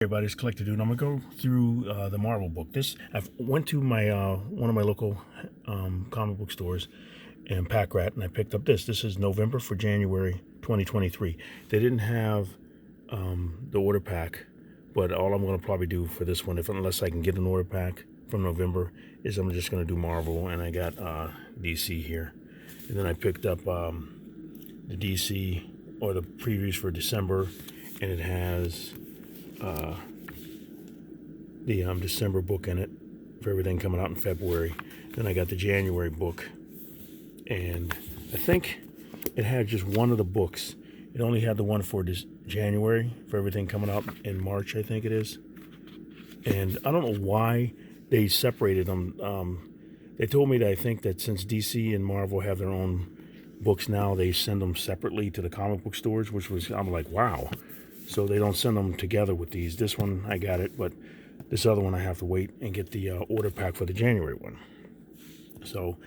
Everybody's collector dude. I'm gonna go through the Marvel book. I went to my one of my local comic book stores in Pack Rat, and I picked up this. This is November for January 2023. They didn't have the order pack, but all I'm gonna probably do for this one, unless I can get an order pack from November, is I'm just gonna do Marvel, and I got DC here, and then I picked up the DC or the previews for December, and it has the December book in it for everything coming out in February. Then I got the January book, and I think it had just one of the books. It only had the one for this January for everything coming out in March, I think it is. And I don't know why they separated them. They told me that I think that since DC and Marvel have their own books now, they send them separately to the comic book stores, I'm like, wow. So they don't send them together with these. This one, I got it, but this other one I have to wait and get the order pack for the January one. So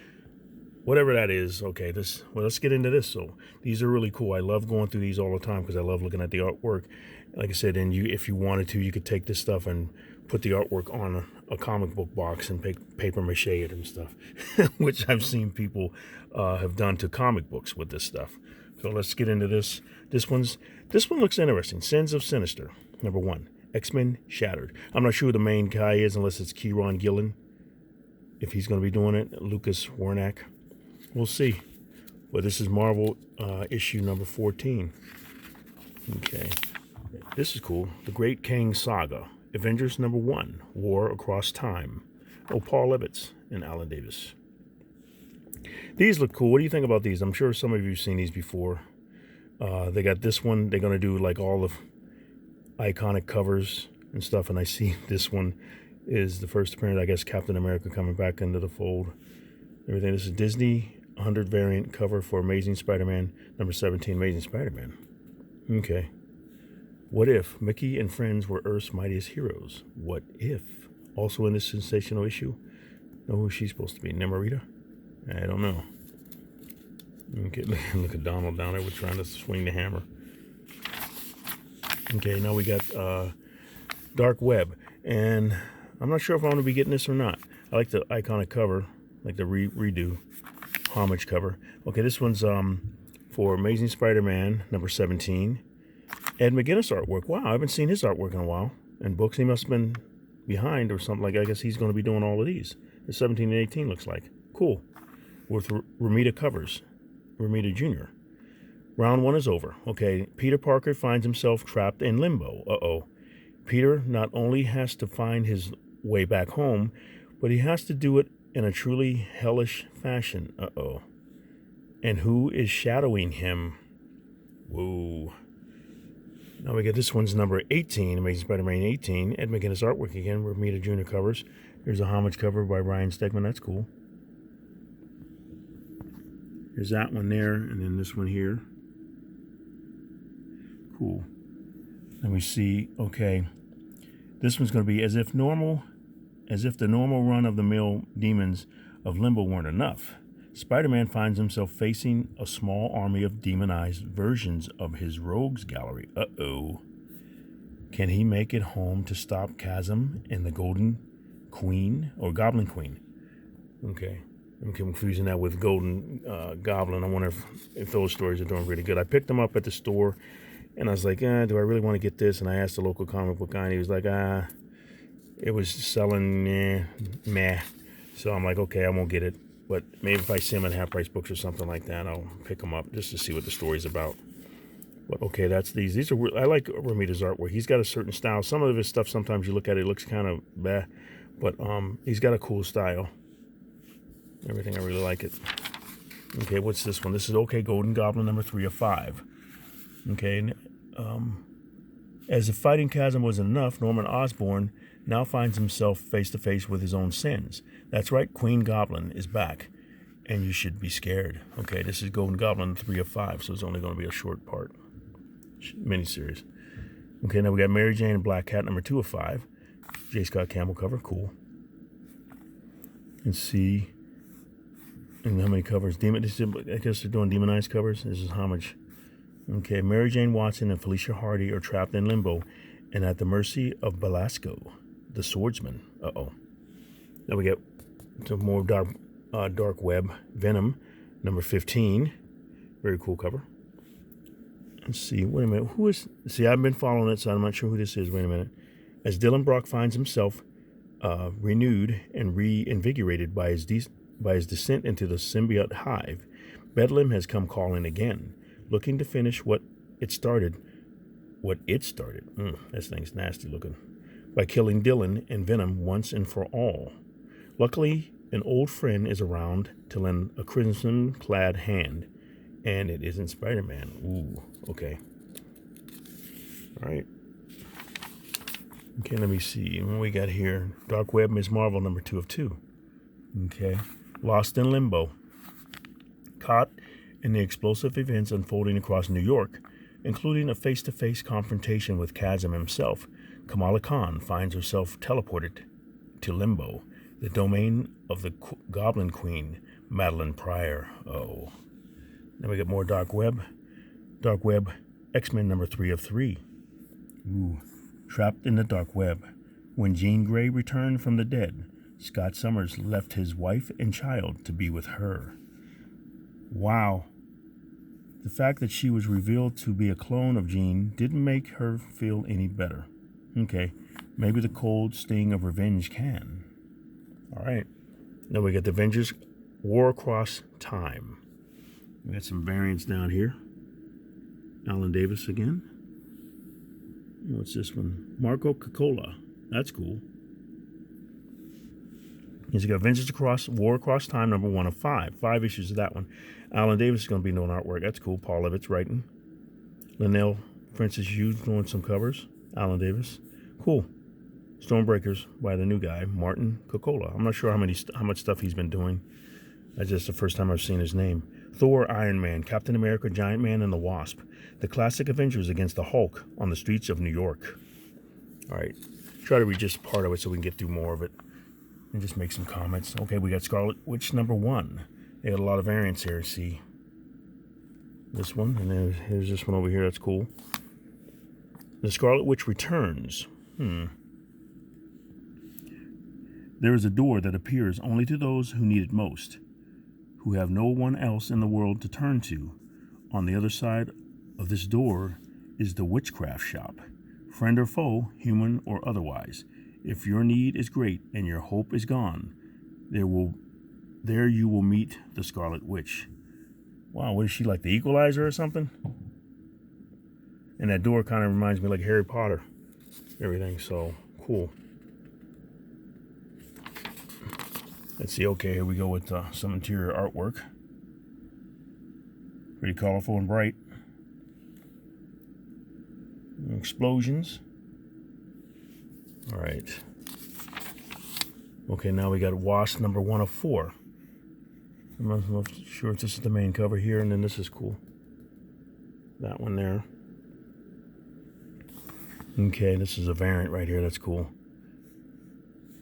whatever that is, okay, let's get into this. So these are really cool. I love going through these all the time because I love looking at the artwork. Like I said, and if you wanted to, you could take this stuff and put the artwork on a comic book box and paper mache it and stuff, which I've seen people have done to comic books with this stuff. So let's get into this. This one looks interesting. Sins of Sinister, number 1. X-Men Shattered. I'm not sure who the main guy is unless it's Kieron Gillen. If he's going to be doing it, Lucas Wernick. We'll see. But this is Marvel issue number 14. Okay. This is cool. The Great Kang Saga. Avengers number 1. War Across Time. Oh, Paul Levitz and Alan Davis. These look cool. What do you think about these? I'm sure some of you have seen these before. They got this one. They're going to do like all the iconic covers and stuff. And I see this one is the first appearance, I guess, Captain America coming back into the fold. Everything. This is Disney 100 variant cover for Amazing Spider-Man, number 17, Amazing Spider-Man. Okay. What if Mickey and friends were Earth's mightiest heroes? What if? Also in this sensational issue, know who she's supposed to be? Nemorita? I don't know. Okay, look at Donald down there. We're trying to swing the hammer. Okay, now we got Dark Web. And I'm not sure if I'm going to be getting this or not. I like the iconic cover, like the redo homage cover. Okay, this one's for Amazing Spider-Man, number 17. Ed McGuinness artwork. Wow, I haven't seen his artwork in a while. And books, he must have been behind or something. Like, I guess he's going to be doing all of these. The 17 and 18 looks like. Cool. With Romita covers. Romita Jr. Round 1 is over. Okay, Peter Parker finds himself trapped in limbo. Uh-oh. Peter not only has to find his way back home, but he has to do it in a truly hellish fashion. Uh-oh. And who is shadowing him? Whoa. Now we get this one's number 18, Amazing Spider-Man 18. Ed McGuinness artwork again, Romita Jr. covers. There's a homage cover by Ryan Stegman. That's cool. There's that one there, and then this one here. Cool. Then we see, okay, this one's going to be as if the normal run-of-the-mill demons of Limbo weren't enough. Spider-Man finds himself facing a small army of demonized versions of his rogues gallery. Uh-oh. Can he make it home to stop Chasm and the Golden Queen, or Goblin Queen? Okay. I'm confusing that with Golden Goblin. I wonder if those stories are doing really good. I picked them up at the store, and I was like, do I really want to get this? And I asked the local comic book guy, and he was like, it was selling, meh. So I'm like, okay, I won't get it. But maybe if I see them at half-price books or something like that, I'll pick them up just to see what the story's about. But okay, that's these. These are, I like Romita's artwork. He's got a certain style. Some of his stuff, sometimes you look at it, it looks kind of bad. But he's got a cool style. Everything, I really like it. Okay, what's this one? This is OK Golden Goblin number 3 of 5. Okay, as if fighting Chasm wasn't enough, Norman Osborn now finds himself face to face with his own sins. That's right, Queen Goblin is back, and you should be scared. Okay, this is Golden Goblin 3 of 5, so it's only going to be a short part miniseries. Okay, now we got Mary Jane and Black Cat number 2 of 5. J. Scott Campbell cover, cool. And see. And how many covers? I guess they're doing demonized covers. This is homage. Okay, Mary Jane Watson and Felicia Hardy are trapped in limbo and at the mercy of Belasco, the swordsman. Then we get some more dark web. Venom, number 15. Very cool cover. Let's see. Wait a minute. Who is... See, I've been following it, so I'm not sure who this is. Wait a minute. As Dylan Brock finds himself renewed and reinvigorated by his descent into the symbiote hive, Bedlam has come calling again, looking to finish what it started. This thing's nasty looking. By killing Dylan and Venom once and for all. Luckily, an old friend is around to lend a crimson-clad hand, and it isn't Spider-Man. Ooh, okay. All right. Okay, let me see. What we got here? Dark Web, Ms. Marvel, number 2 of 2. Okay. Lost in Limbo. Caught in the explosive events unfolding across New York, including a face-to-face confrontation with Chasm himself, Kamala Khan finds herself teleported to Limbo, the domain of the Goblin Queen, Madeline Pryor. Oh. Then we get more Dark Web. Dark Web, X-Men number 3 of 3. Ooh. Trapped in the Dark Web. When Jean Grey returned from the dead, Scott Summers left his wife and child to be with her. Wow. The fact that she was revealed to be a clone of Jean didn't make her feel any better. Okay, maybe the cold sting of revenge can. All right. Then we get the Avengers War Across Time. We got some variants down here. Alan Davis again. What's this one? Marco Coccola. That's cool. He's got Avengers War Across Time, number 1 of 5. 5 issues of that one. Alan Davis is going to be doing artwork. That's cool. Paul Levitt's writing. Linnell Francis Hughes doing some covers. Alan Davis. Cool. Stormbreakers by the new guy, Martin Coccola. I'm not sure how much stuff he's been doing. That's just the first time I've seen his name. Thor, Iron Man, Captain America, Giant Man, and the Wasp. The classic Avengers against the Hulk on the streets of New York. All right. Try to read just part of it so we can get through more of it and just make some comments. Okay, we got Scarlet Witch number 1. They got a lot of variants here. See this one, and then here's this one over here. That's cool. The Scarlet Witch returns. There is a door that appears only to those who need it most, who have no one else in the world to turn to. On the other side of this door is the witchcraft shop. Friend or foe, human or otherwise. If your need is great and your hope is gone, there you will meet the Scarlet Witch. Wow, what is she, like the Equalizer or something? And that door kind of reminds me like Harry Potter. Everything, so cool. Let's see, okay, here we go with some interior artwork. Pretty colorful and bright. Explosions. All right. Okay, now we got Wasp number 1 of 4. I'm not sure if this is the main cover here, and then this is cool. That one there. Okay, this is a variant right here. That's cool.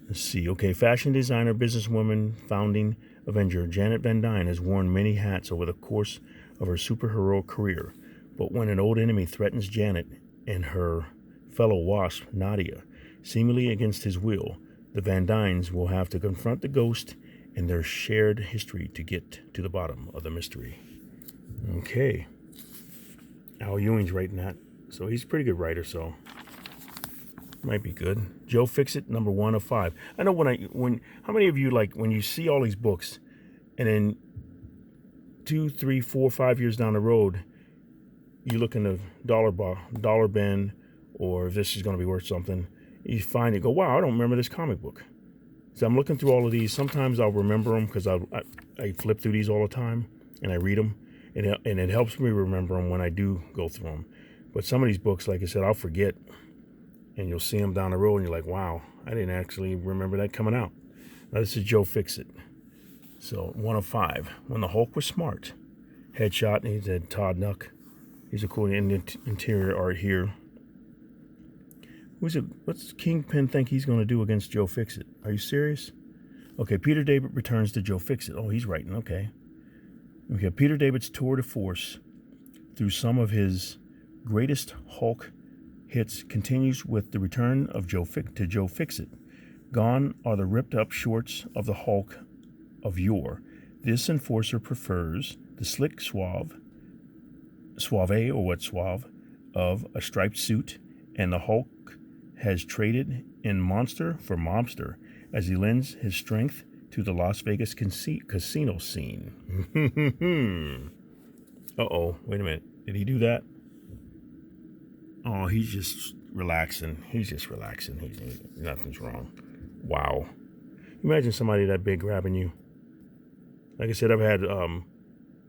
Let's see. Okay, fashion designer, businesswoman, founding Avenger Janet Van Dyne has worn many hats over the course of her superhero career. But when an old enemy threatens Janet and her fellow Wasp, Nadia, seemingly against his will, the Van Dynes will have to confront the ghost and their shared history to get to the bottom of the mystery. Okay. Al Ewing's writing that, so he's a pretty good writer, so might be good. Joe Fixit, number 1 of 5. I know how many of you, like, when you see all these books and then 2, 3, 4, 5 years down the road, you look in the dollar bin, or if this is going to be worth something, you find it, go, wow, I don't remember this comic book. So I'm looking through all of these. Sometimes I'll remember them because I flip through these all the time and I read them, and it helps me remember them when I do go through them. But some of these books, like I said, I'll forget, and you'll see them down the road and you're like, wow, I didn't actually remember that coming out. Now this is Joe Fixit. So 1 of 5. When the Hulk was smart. Headshot, and he said Todd Nuck. He's a cool interior art here. What's Kingpin think he's going to do against Joe Fixit? Are you serious? Okay, Peter David returns to Joe Fixit. Oh, he's writing, okay. Okay, Peter David's tour de force through some of his greatest Hulk hits continues with the return of Joe Fixit. Gone are the ripped-up shorts of the Hulk of yore. This enforcer prefers the slick suave of a striped suit, and the Hulk has traded in monster for mobster as he lends his strength to the Las Vegas casino scene. Uh-oh, wait a minute. Did he do that? Oh, he's just relaxing. Nothing's wrong. Wow. Imagine somebody that big grabbing you. Like I said, I've had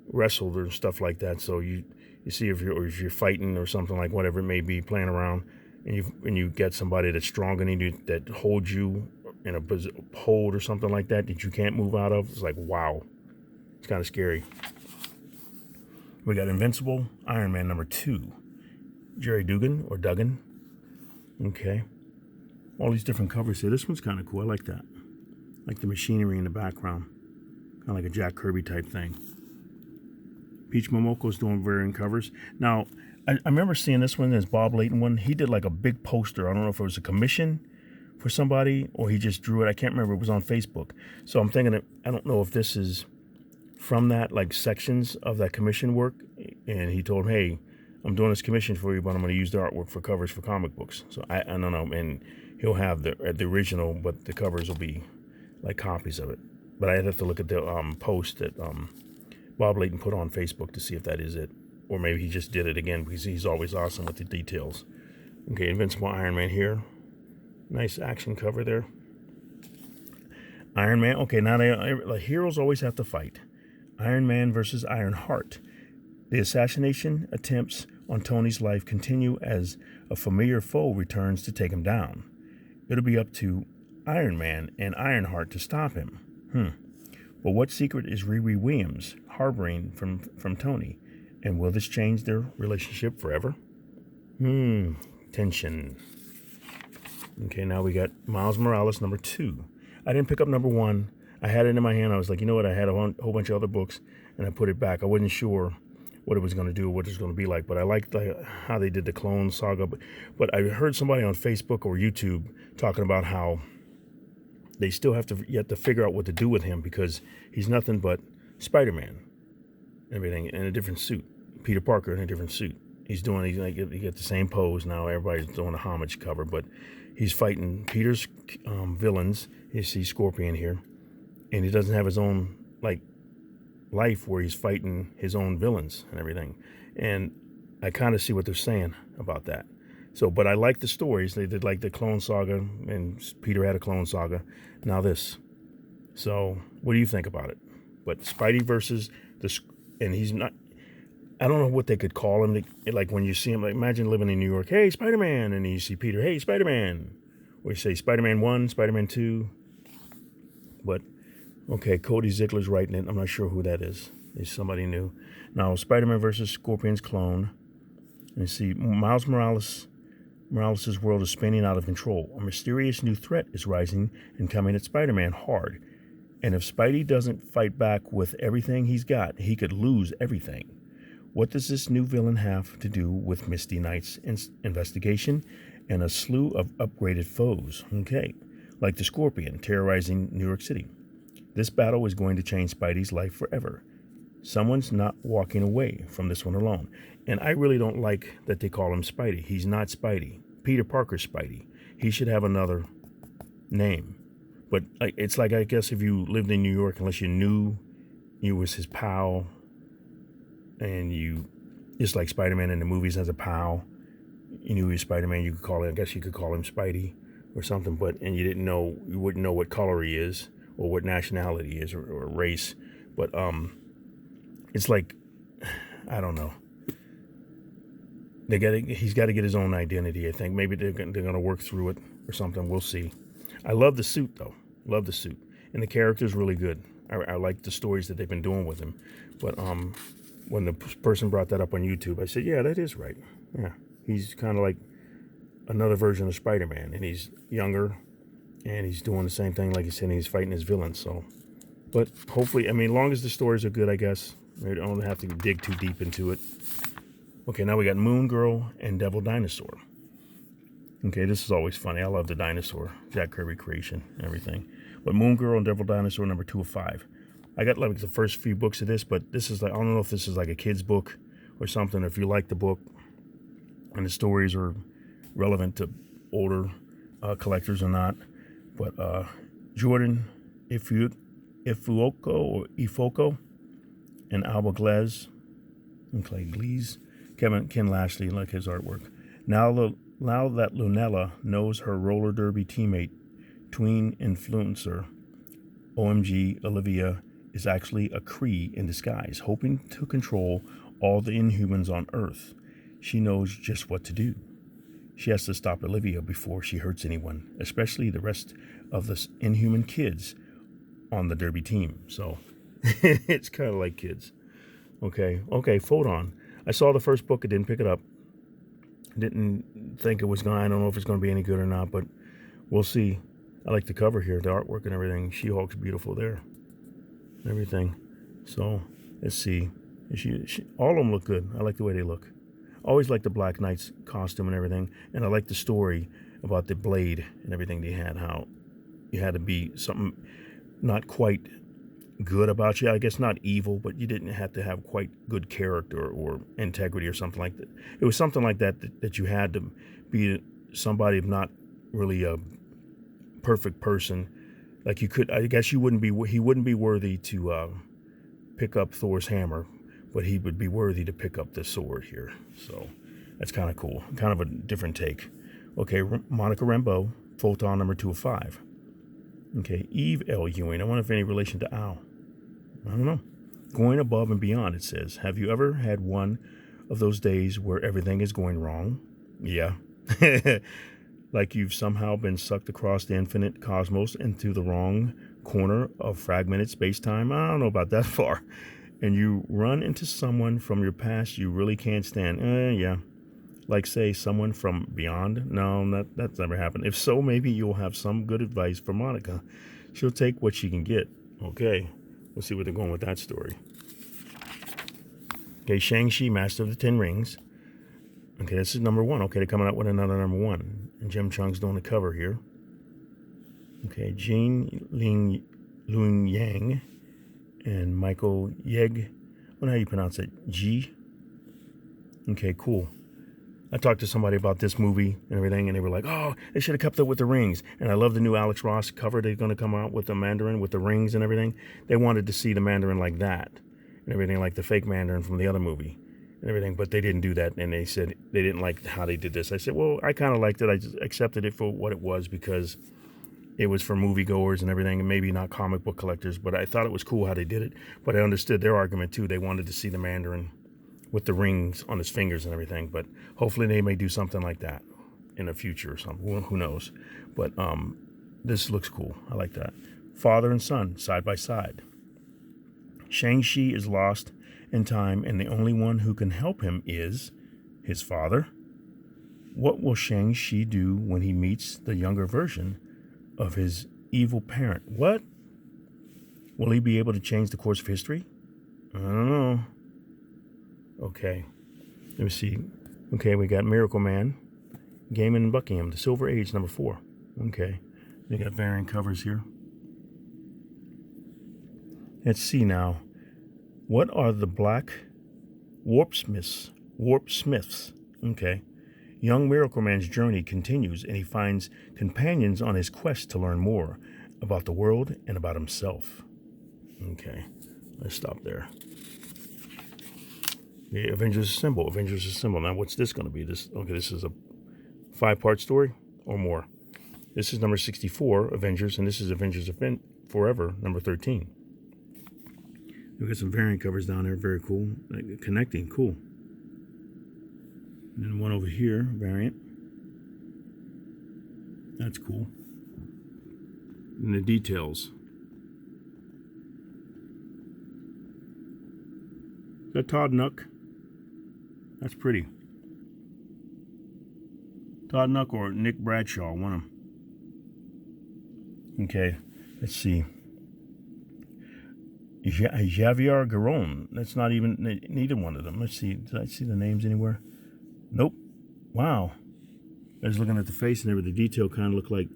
wrestled or stuff like that. So you see if you're fighting or something, like whatever it may be, playing around, and you get somebody that's stronger than you, that holds you in a hold or something like that you can't move out of. It's like, wow. It's kind of scary. We got Invincible Iron Man number 2. Jerry Duggan or Duggan. Okay. All these different covers here. This one's kind of cool. I like that. Like the machinery in the background. Kind of like a Jack Kirby type thing. Peach Momoko's doing varying covers. Now, I remember seeing this one, this Bob Layton one. He did like a big poster. I don't know if it was a commission for somebody or he just drew it. I can't remember. It was on Facebook. So I'm thinking that, I don't know if this is from that, like sections of that commission work. And he told him, hey, I'm doing this commission for you, but I'm going to use the artwork for covers for comic books. So I don't know. And he'll have the original, but the covers will be like copies of it. But I'd have to look at the post that Bob Layton put on Facebook to see if that is it. Or maybe he just did it again because he's always awesome with the details. Okay, Invincible Iron Man here. Nice action cover there. Iron Man. Okay, now like heroes always have to fight. Iron Man versus Iron Heart. The assassination attempts on Tony's life continue as a familiar foe returns to take him down. It'll be up to Iron Man and Ironheart to stop him. But what secret is Riri Williams harboring from Tony? And will this change their relationship forever? Tension. Okay, now we got Miles Morales number 2. I didn't pick up number 1. I had it in my hand. I was like, you know what? I had a whole bunch of other books, and I put it back. I wasn't sure what it was going to do, what it was going to be like, but I liked how they did the Clone Saga. But I heard somebody on Facebook or YouTube talking about how they still have to figure out what to do with him because he's nothing but Spider-Man, everything in a different suit. Peter Parker in a different suit. He's like he got the same pose now. Everybody's doing a homage cover, but he's fighting Peter's villains. You see Scorpion here, and he doesn't have his own like life where he's fighting his own villains and everything. And I kind of see what they're saying about that. So, but I like the stories. They did like the Clone Saga, and Peter had a Clone Saga. Now this. So, what do you think about it? But Spidey versus and he's not. I don't know what they could call him. Like when you see him, like imagine living in New York. Hey, Spider-Man, and you see Peter. Hey, Spider-Man. Or you say Spider-Man 1, Spider-Man 2. But okay, Cody Ziegler's writing it. I'm not sure who that is. He's somebody new. Now, Spider-Man versus Scorpion's clone. And you see Miles Morales' world is spinning out of control. A mysterious new threat is rising and coming at Spider-Man hard. And if Spidey doesn't fight back with everything he's got, he could lose everything. What does this new villain have to do with Misty Knight's investigation and a slew of upgraded foes? Okay, like the Scorpion terrorizing New York City. This battle is going to change Spidey's life forever. Someone's not walking away from this one alone. And I really don't like that they call him Spidey. He's not Spidey. Peter Parker's Spidey. He should have another name. But it's like, I guess, if you lived in New York, unless you knew you was his pal, and you, just like Spider-Man in the movies has a pal, you knew he was Spider-Man, you could call him, I guess you could call him Spidey or something, and you wouldn't know what color he is or what nationality he is or race. But it's like, I don't know. He's got to get his own identity, I think. Maybe they're going to work through it or something. We'll see. I love the suit, though. Love the suit. And the character's really good. I like the stories that they've been doing with him. But when the person brought that up on YouTube, I said, yeah, that is right. Yeah, he's kind of like another version of Spider-Man. And he's younger, and he's doing the same thing, like he said, and he's fighting his villains. So, but hopefully, I mean, as long as the stories are good, I guess. We don't have to dig too deep into it. Okay, now we got Moon Girl and Devil Dinosaur. Okay, this is always funny. I love the dinosaur, Jack Kirby creation and everything. But Moon Girl and Devil Dinosaur number 2 of 5. I got like the first few books of this, but this is like, I don't know if this is like a kid's book or something. If you like the book and the stories are relevant to older collectors or not. But Jordan Ifuoko or Ifoko and Alba Glez and Clay Glees, Ken Lashley, like his artwork. Now that Lunella knows her roller derby teammate, tween influencer, OMG Olivia, is actually a Kree in disguise, hoping to control all the Inhumans on Earth. She knows just what to do. She has to stop Olivia before she hurts anyone, especially the rest of the Inhuman kids on the derby team. So it's kind of like kids. Okay, Photon. I saw the first book. I didn't pick it up. Didn't think it was going to, I don't know if it's going to be any good or not, but we'll see. I like the cover here, the artwork and everything. She-Hulk's beautiful there. Everything. So, let's see. All of them look good. I like the way they look. I always like the Black Knight's costume and everything. And I like the story about the blade and everything they had, how you had to be something not quite good about you. I guess not evil, but you didn't have to have quite good character or integrity or something like that. It was something like that you had to be somebody of not really a perfect person. Like you could, I guess he wouldn't be worthy to pick up Thor's hammer, but he would be worthy to pick up this sword here. So that's kind of cool. Kind of a different take. Okay, Monica Rambeau, Photon number 2 of 5. Okay, Eve L. Ewing. I wonder if any relation to Al. I don't know. Going above and beyond, it says. Have you ever had one of those days where everything is going wrong? Yeah. Like you've somehow been sucked across the infinite cosmos into the wrong corner of fragmented space-time? I don't know about that far. And you run into someone from your past you really can't stand. Yeah. Like, say, someone from beyond? No, that's never happened. If so, maybe you'll have some good advice for Monica. She'll take what she can get. Okay. We'll see where they're going with that story. Okay, Shang-Chi, Master of the Ten Rings. Okay, this is number 1. Okay, they're coming out with another number 1. And Jim Chung's doing the cover here. Okay, Jean Lung Yang and Michael Yeg. I don't know how you pronounce it. G. Okay, cool. I talked to somebody about this movie and everything, and they were like, oh, they should have kept up with the rings. And I love the new Alex Ross cover. They're going to come out with the Mandarin with the rings and everything. They wanted to see the Mandarin like that and everything, like the fake Mandarin from the other movie and everything, but they didn't do that, and they said they didn't like how they did this. I said, well, I kind of liked it. I just accepted it for what it was because it was for moviegoers and everything, and maybe not comic book collectors, but I thought it was cool how they did it. But I understood their argument, too. They wanted to see the Mandarin with the rings on his fingers and everything, but hopefully they may do something like that in the future or something. Who knows? But this looks cool. I like that. Father and son, side by side. Shang-Chi is lost in time, and the only one who can help him is his father. What will Shang-Chi do when he meets the younger version of his evil parent? What? Will he be able to change the course of history? I don't know. Okay, let me see. Okay, we got Miracle Man, Gaiman and Buckingham, The Silver Age, number 4. Okay, they got variant covers here. Let's see now. What are the black warp smiths? Okay. Young Miracle Man's journey continues, and he finds companions on his quest to learn more about the world and about himself. Okay, let's stop there. The Avengers Assemble. Now, what's this going to be? This is a 5-part story or more. This is number 64, Avengers, and this is Avengers Forever, number 13. We've got some variant covers down there, very cool. Like, connecting, cool. And then one over here, variant. That's cool. And the details. Is that Todd Nuck? That's pretty. Todd Nuck or Nick Bradshaw, one of them. Okay, let's see. Javier Garron. That's not even neither one of them. Let's see. Did I see the names anywhere? Nope. Wow. I was looking at the face and everything. The detail kind of looked like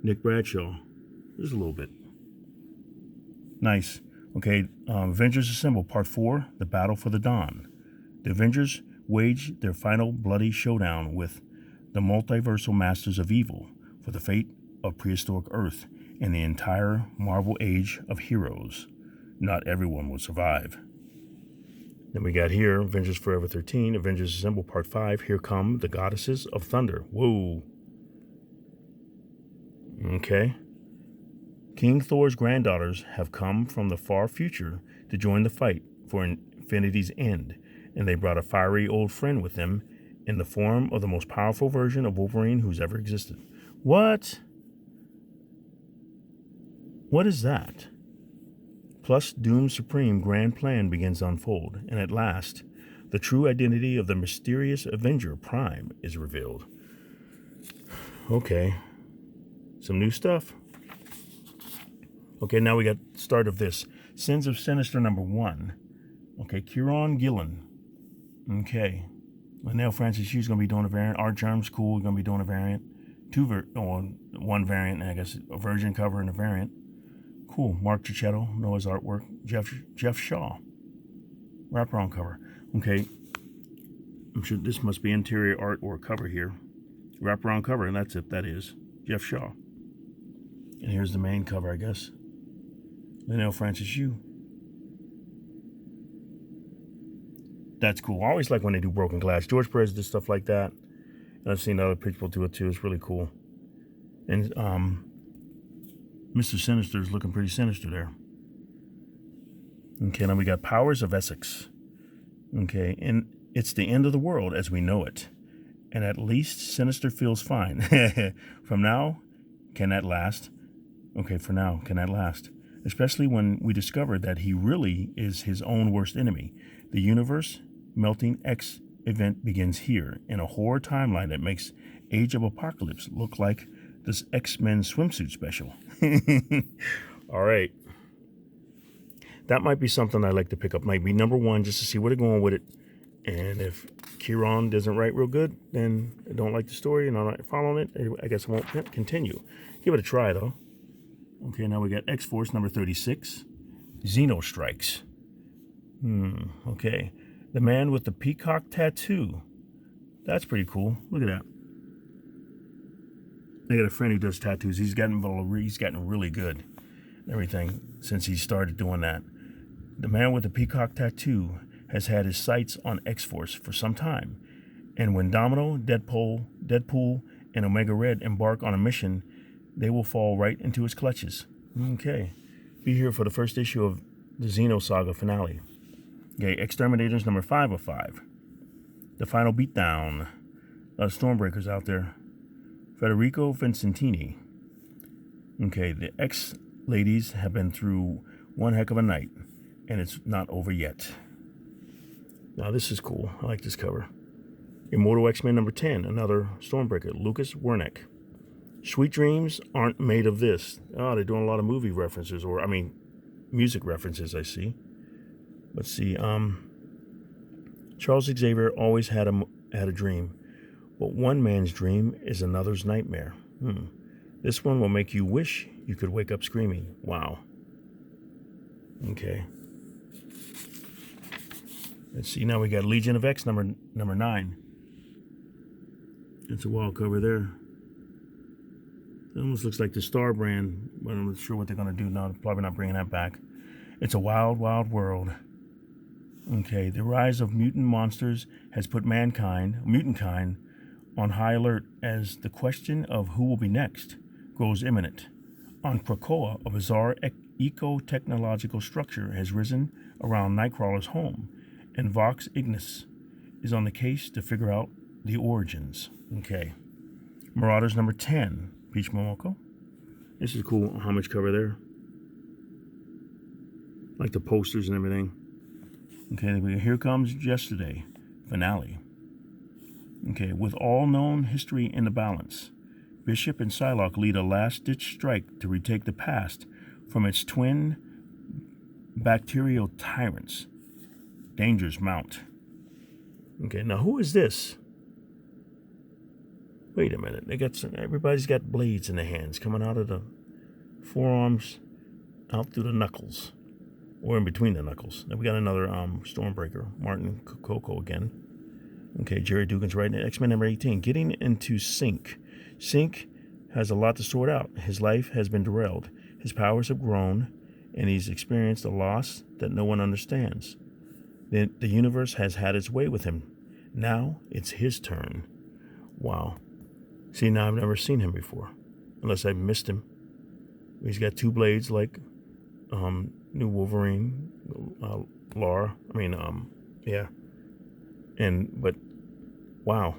Nick Bradshaw. Just a little bit. Nice. Okay, Avengers Assemble, Part 4, The Battle for the Dawn. The Avengers wage their final bloody showdown with the multiversal masters of evil for the fate of prehistoric Earth and the entire Marvel Age of heroes. Not everyone will survive. Then we got here, Avengers Forever 13, Avengers Assemble Part 5, Here Come the Goddesses of Thunder. Whoa. Okay. King Thor's granddaughters have come from the far future to join the fight for infinity's end, and they brought a fiery old friend with them in the form of the most powerful version of Wolverine who's ever existed. What? What is that? Plus, Doom's supreme grand plan begins to unfold, and at last, the true identity of the mysterious Avenger Prime is revealed. Okay. Some new stuff. Okay, now we got start of this. Sins of Sinister #1. Okay, Kieron Gillen. Okay. Linnell Francis Hughes going to be doing a variant. Art Germ's cool, going to be doing a variant. One variant, I guess, a virgin cover and a variant. Cool. Mark Cicchetto, Noah's artwork. Jeff Shaw. Wraparound cover. Okay. I'm sure this must be interior art or cover here. Wraparound cover, and that's it. That is Jeff Shaw. And here's the main cover, I guess. Linnell Francis Hughes. That's cool. I always like when they do broken glass. George Perez did stuff like that. And I've seen other people do it too. It's really cool. And Mr. Sinister is looking pretty sinister there. Okay, now we got Powers of Essex. Okay, and it's the end of the world as we know it. And at least Sinister feels fine. From now, can that last? Okay, for now, can that last? Especially when we discovered that he really is his own worst enemy. The universe melting X event begins here in a horror timeline that makes Age of Apocalypse look like this X-Men swimsuit special. All right. That might be something I'd like to pick up. Might be #1 just to see where they're going with it. And if Kieron doesn't write real good, then I don't like the story and I'm not following it. I guess I won't continue. Give it a try, though. Okay, now we got X-Force #36. Xeno Strikes. Okay. The man with the peacock tattoo. That's pretty cool. Look at that. I got a friend who does tattoos. He's gotten really good and everything since he started doing that. The man with the peacock tattoo has had his sights on X-Force for some time. And when Domino, Deadpool, and Omega Red embark on a mission, they will fall right into his clutches. Okay. Be here for the first issue of the Xeno Saga finale. Okay, Exterminators #5 of 5. The Final Beatdown. A lot of Stormbreakers out there. Federico Vincentini. Okay, the X-Ladies have been through one heck of a night, and it's not over yet. Now, this is cool. I like this cover. Immortal X-Men #10, another Stormbreaker, Lucas Wernick. Sweet dreams aren't made of this. Oh, they're doing a lot of movie references, music references, I see. Let's see. Charles Xavier always had a dream, but one man's dream is another's nightmare. This one will make you wish you could wake up screaming. Wow. Okay. Let's see. Now we got Legion of X number 9. It's a wall cover there. It almost looks like the Star brand, but I'm not sure what they're going to do now. They're probably not bringing that back. It's a wild, wild world. Okay, the rise of mutant monsters has put mutant kind, on high alert as the question of who will be next grows imminent. On Krakoa, a bizarre eco-technological structure has risen around Nightcrawler's home, and Vox Ignis is on the case to figure out the origins. Okay. Marauders #10, Peach Momoko. This is a cool homage cover there. Like the posters and everything. Okay, here comes Yesterday, finale. Okay, with all known history in the balance, Bishop and Psylocke lead a last-ditch strike to retake the past from its twin bacterial tyrants. Dangers mount. Okay, now who is this? Wait a minute. Everybody's got blades in their hands coming out of the forearms, out through the knuckles, or in between the knuckles. Then we got another Stormbreaker, Martin Coco again. Okay, Jerry Dugan's writing it. X-Men number 18, getting into Sync. Sync has a lot to sort out. His life has been derailed. His powers have grown, and he's experienced a loss that no one understands. The universe has had its way with him. Now it's his turn. Wow. See, now I've never seen him before, unless I've missed him. He's got two blades like New Wolverine, Laura. Yeah. But wow.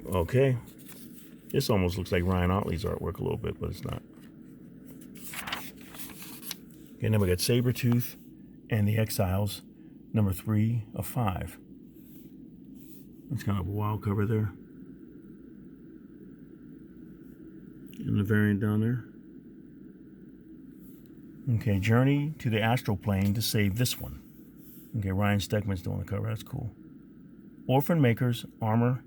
Okay. This almost looks like Ryan Otley's artwork a little bit, but it's not. Okay, then we got Sabretooth and the Exiles, number 3 of 5. That's kind of a wild cover there. And the variant down there. Okay, Journey to the Astral Plane to save this one. Okay, Ryan Steckman's doing the cover. That's cool. Orphan Maker's armor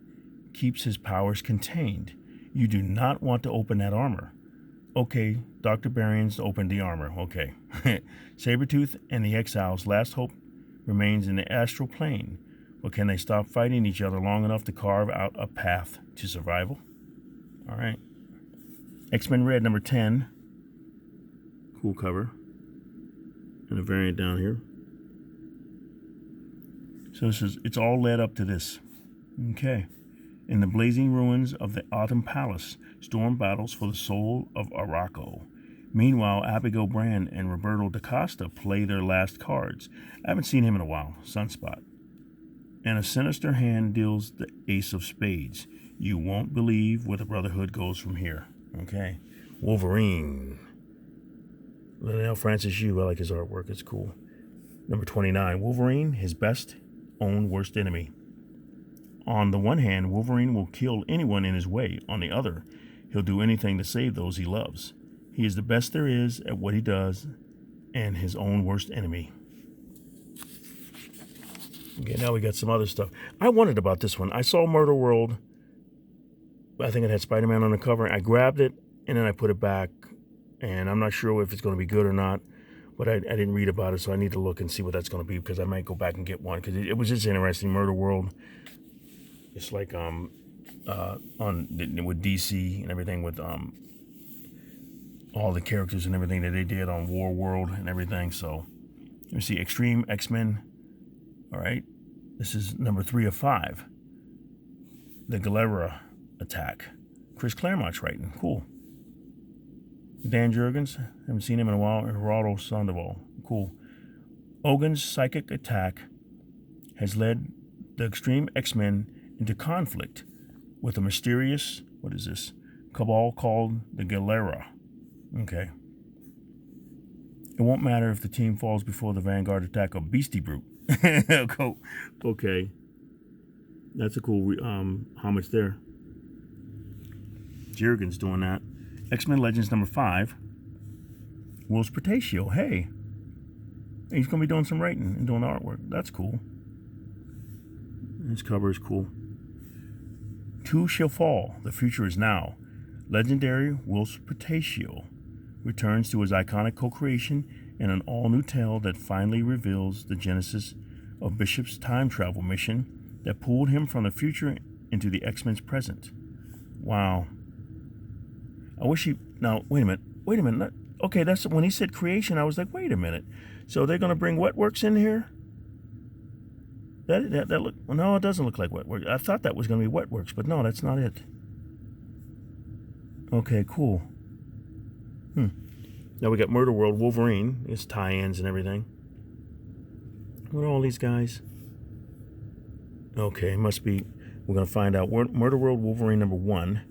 keeps his powers contained. You do not want to open that armor. Okay, Dr. Barian's opened the armor. Okay. Sabretooth and the Exiles' last hope remains in the astral plane. But can they stop fighting each other long enough to carve out a path to survival? All right. X-Men Red number 10. Cool cover. And a variant down here. So it's all led up to this. Okay. In the blazing ruins of the Autumn Palace, Storm battles for the soul of Araco. Meanwhile, Abigail Brand and Roberto da Costa play their last cards. I haven't seen him in a while. Sunspot. And a sinister hand deals the Ace of Spades. You won't believe where the Brotherhood goes from here. Okay. Wolverine. Linnell Francis Yu. I like his artwork. It's cool. Number 29. Wolverine, his best own worst enemy. On the one hand, Wolverine will kill anyone in his way. On the other, he'll do anything to save those he loves. He is the best there is at what he does and his own worst enemy. Okay, now we got some other stuff. I wondered about this one. I saw Murderworld. I think it had Spider-Man on the cover. I grabbed it, and then I put it back. And I'm not sure if it's going to be good or not. But I didn't read about it, so I need to look and see what that's going to be, because I might go back and get one. Because it was just interesting. Murderworld. It's like on with DC and everything, with all the characters and everything that they did on War World and everything. So let me see. Extreme X-Men. All right. This is number 3 of 5. The Galera attack. Chris Claremont's writing. Cool. Dan Jurgens. Haven't seen him in a while. Geraldo Sandoval. Cool. Ogun's psychic attack has led the Extreme X-Men into conflict with a mysterious, cabal called the Galera. Okay. It won't matter if the team falls before the vanguard attack of Beastie Brute. Okay. That's a cool homage there. Jurgen's doing that. X-Men Legends number 5. Will's Portatio. Hey. He's going to be doing some writing and doing the artwork. That's cool. His cover is cool. Two Shall Fall. The Future is Now. Legendary Will's Portatio returns to his iconic co-creation in an all-new tale that finally reveals the genesis of Bishop's time travel mission that pulled him from the future into the X-Men's present. Wow. I wish he... Now, wait a minute. Okay, that's when he said creation, I was like, wait a minute. So they're going to bring Wetworks in here? That look... No, it doesn't look like Wetworks. I thought that was going to be Wetworks, but no, that's not it. Okay, cool. Now we got Murderworld Wolverine. It's tie-ins and everything. What are all these guys? Okay, must be... We're going to find out. Murderworld Wolverine number 1.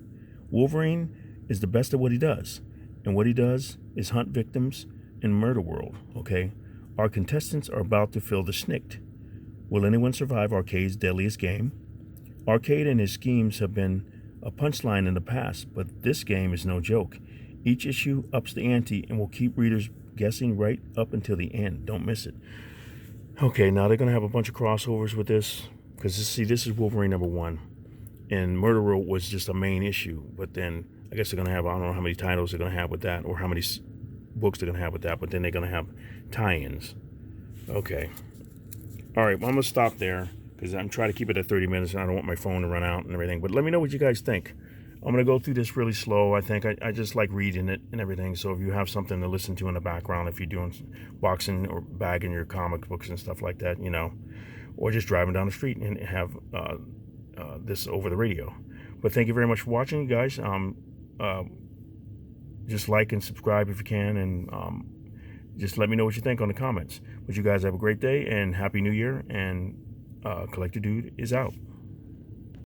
Wolverine is the best at what he does. And what he does is hunt victims in Murderworld. Okay? Our contestants are about to feel the snicked. Will anyone survive Arcade's deadliest game? Arcade and his schemes have been a punchline in the past, but this game is no joke. Each issue ups the ante and will keep readers guessing right up until the end. Don't miss it. Okay, now they're going to have a bunch of crossovers with this. Because see, this is Wolverine #1, and Murderworld was just a main issue. But then I guess they're gonna have, I don't know how many titles they're gonna have with that, or how many books they're gonna have with that. But then they're gonna have tie-ins. Okay. All right. Well, I'm gonna stop there because I'm trying to keep it at 30 minutes, and I don't want my phone to run out and everything. But let me know what you guys think. I'm gonna go through this really slow. I think I just like reading it and everything. So if you have something to listen to in the background, if you're doing boxing or bagging your comic books and stuff like that, or just driving down the street and have this over the radio. But thank you very much for watching, you guys. Just like and subscribe if you can, and just let me know what you think on the comments. But you guys have a great day and Happy New Year, and Collector Dude is out.